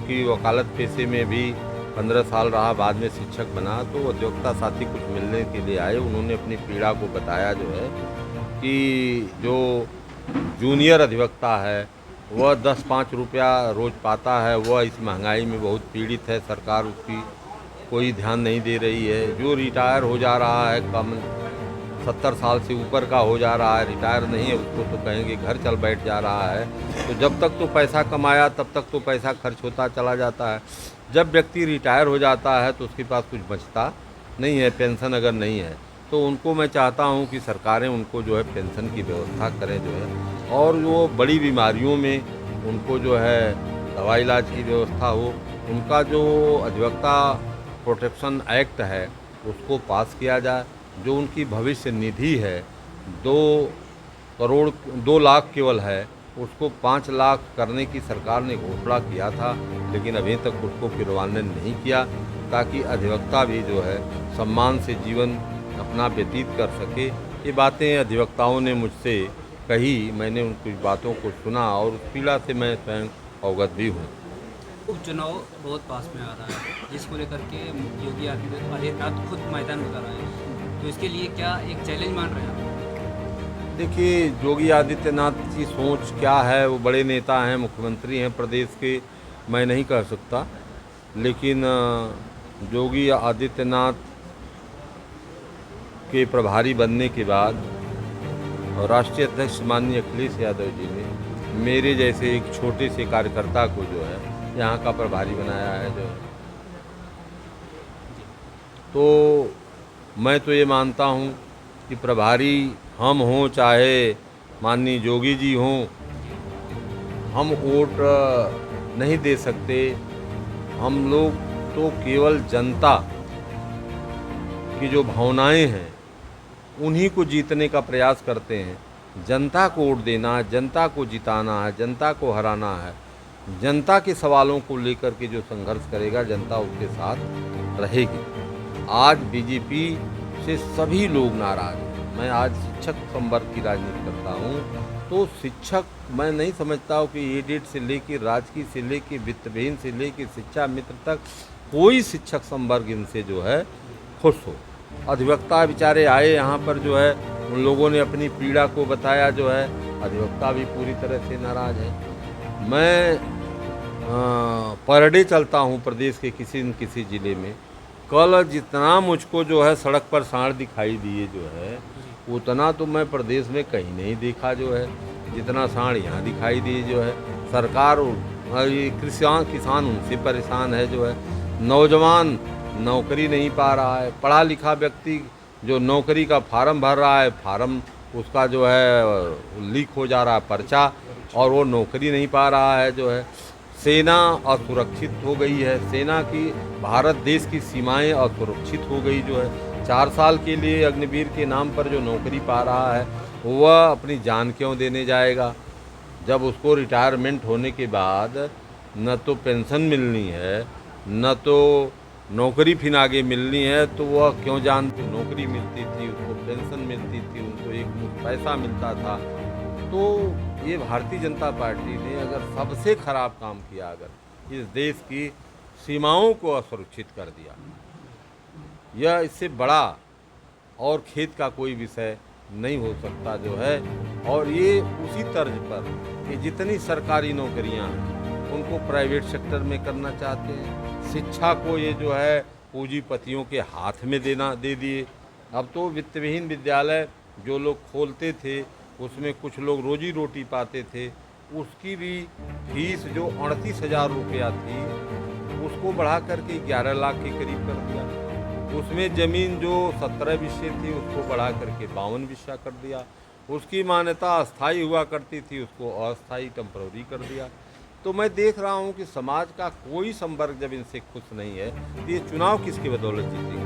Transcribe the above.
क्योंकि वकालत पेशे में भी 15 साल रहा, बाद में शिक्षक बना। तो अधिवक्ता साथी कुछ मिलने के लिए आए, उन्होंने अपनी पीड़ा को बताया जो है कि जो जूनियर अधिवक्ता है वह 10-5 रुपया रोज़ पाता है, वह इस महंगाई में बहुत पीड़ित है, सरकार उसकी कोई ध्यान नहीं दे रही है। जो रिटायर हो जा रहा है, कम 70 साल से ऊपर का हो जा रहा है, रिटायर नहीं है, उसको तो कहेंगे घर चल बैठ जा रहा है। तो जब तक तो पैसा कमाया तब तक तो पैसा खर्च होता चला जाता है। जब व्यक्ति रिटायर हो जाता है तो उसके पास कुछ बचता नहीं है, पेंशन अगर नहीं है तो उनको मैं चाहता हूं कि सरकारें उनको जो है पेंशन की व्यवस्था करें जो है, और वो बड़ी बीमारियों में उनको जो है दवा इलाज की व्यवस्था हो। उनका जो अधिवक्ता प्रोटेक्शन एक्ट है उसको पास किया जाए। जो उनकी भविष्य निधि है 2 करोड़ 2 लाख केवल है, उसको 5 लाख करने की सरकार ने घोषणा किया था, लेकिन अभी तक उसको क्रियान्वयन नहीं किया, ताकि अधिवक्ता भी जो है सम्मान से जीवन अपना व्यतीत कर सके। ये बातें अधिवक्ताओं ने मुझसे कही, मैंने उनकी बातों को सुना और उस पीड़ा से मैं स्वयं अवगत भी हूँ। उपचुनाव बहुत पास में आ रहा है, जिसको लेकर के योगी आदित्यनाथ खुद मैदान में उतर आए हैं, तो इसके लिए क्या एक चैलेंज मान रहे हैं आप? देखिए, योगी आदित्यनाथ की सोच क्या है, वो बड़े नेता हैं, मुख्यमंत्री हैं प्रदेश के, मैं नहीं कह सकता। लेकिन योगी आदित्यनाथ के प्रभारी बनने के बाद और राष्ट्रीय अध्यक्ष माननीय अखिलेश यादव जी ने मेरे जैसे एक छोटे से कार्यकर्ता को जो है यहाँ का प्रभारी बनाया है जो है। तो मैं तो ये मानता हूँ कि प्रभारी हम हों चाहे माननीय योगी जी हों, हम वोट नहीं दे सकते। हम लोग तो केवल जनता की जो भावनाएं हैं उन्हीं को जीतने का प्रयास करते हैं। जनता को वोट देना है, जनता को जिताना है, जनता को हराना है। जनता के सवालों को लेकर के जो संघर्ष करेगा, जनता उसके साथ रहेगी। आज बीजेपी से सभी लोग नाराज हैं। मैं आज शिक्षक संवर्ग की राजनीति करता हूँ, तो शिक्षक मैं नहीं समझता हूँ कि एडेड से लेकर राजकीय से लेकर वित्तविहीन से लेकर शिक्षा मित्र तक कोई शिक्षक संवर्ग इनसे जो है खुश हो। अधिवक्ता बेचारे आए यहाँ पर जो है, उन लोगों ने अपनी पीड़ा को बताया जो है, अधिवक्ता भी पूरी तरह से नाराज है। मैं पर डे चलता हूँ प्रदेश के किसी न किसी ज़िले में। कल जितना मुझको जो है सड़क पर सांड दिखाई दिए जो है, उतना तो मैं प्रदेश में कहीं नहीं देखा जो है, जितना सांड यहाँ दिखाई दिए जो है। सरकार और ये किसान उनसे परेशान है जो है। नौजवान नौकरी नहीं पा रहा है, पढ़ा लिखा व्यक्ति जो नौकरी का फार्म भर रहा है, फार्म उसका जो है लीक हो जा रहा है पर्चा, और वो नौकरी नहीं पा रहा है जो है। सेना असुरक्षित हो गई है, सेना की भारत देश की सीमाएं असुरक्षित हो गई जो है। 4 साल के लिए अग्निवीर के नाम पर जो नौकरी पा रहा है वह अपनी जान क्यों देने जाएगा, जब उसको रिटायरमेंट होने के बाद न तो पेंशन मिलनी है, न तो नौकरी फिर आगे मिलनी है, तो वह क्यों जान। नौकरी मिलती थी, उसको पेंशन मिलती थी, उनको एक मुश्त पैसा मिलता था। तो ये भारतीय जनता पार्टी ने अगर सबसे खराब काम किया, अगर इस देश की सीमाओं को असुरक्षित कर दिया, यह इससे बड़ा और खेद का कोई विषय नहीं हो सकता जो है। और ये उसी तर्ज पर कि जितनी सरकारी नौकरियां हैं उनको प्राइवेट सेक्टर में करना चाहते हैं। शिक्षा को ये जो है पूंजीपतियों के हाथ में दे दिए। अब तो वित्तविहीन विद्यालय जो लोग खोलते थे उसमें कुछ लोग रोजी रोटी पाते थे, उसकी भी फीस जो 38,000 रुपया थी उसको बढ़ा करके 11 लाख के करीब कर दिया। उसमें ज़मीन जो 17 विषय थी उसको बढ़ा करके 52 विषय कर दिया। उसकी मान्यता अस्थाई हुआ करती थी, उसको अस्थाई टेम्पररी कर दिया। तो मैं देख रहा हूँ कि समाज का कोई संवर्ग जब इनसे खुश नहीं है तो ये चुनाव किसकी बदौलत जीतेंगे।